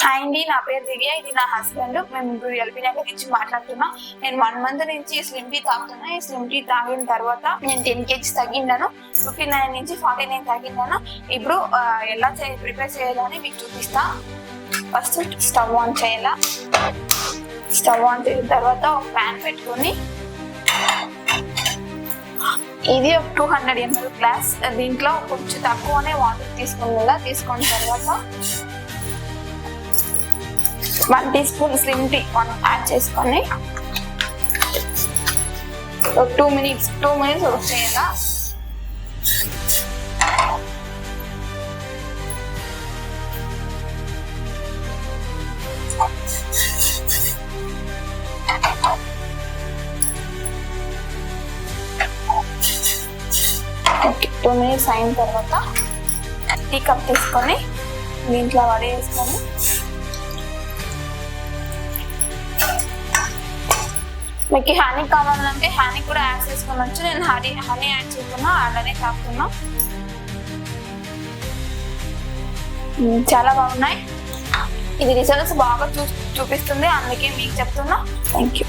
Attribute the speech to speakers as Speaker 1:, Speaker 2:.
Speaker 1: Hi అండి, నా పేరు దివ్య. ఇది నా హస్బెండ్. మేము ఇప్పుడు ఎల్బీ నగర్ నుంచి మాట్లాడుతున్నాం. నేను 1 month నుంచి స్లిమ్ టీ తాగుతున్నా. ఈ స్లిమ్ టీ తాగిన తర్వాత నేను 10 kgs తగ్గిండాను. 59 నుంచి 49 తగ్గిండాను. ఇప్పుడు ఎలా ప్రిపేర్ చేయాలని మీకు చూపిస్తా. ఫస్ట్ స్టవ్ ఆన్ చేయాలా. స్టవ్ ఆన్ చేసిన తర్వాత ఒక ప్యాన్ పెట్టుకొని, ఇది ఒక 200 ml గ్లాస్. దీంట్లో కొంచెం తక్కువనే వాటర్ తీసుకునేలా. తీసుకున్న తర్వాత 1 teaspoon స్లిమ్ టీ యాడ్ చేసుకొని 2 minutes వచ్చేయాలా. ఓకే, 2 minutes అయిన తర్వాత టీ కప్ తీసుకొని దీంట్లో వడేసుకొని, మీకు హనీ కావాలంటే హనీ కూడా యాడ్ చేసుకోవచ్చు. నేను హనీ యాడ్ చేసుకున్నా, అలానే తాగుతున్నా. చాలా బాగున్నాయి. ఇది రిజల్ట్స్ బాగా చూపిస్తుంది, అందుకే మీకు చెప్తున్నా. Thank you.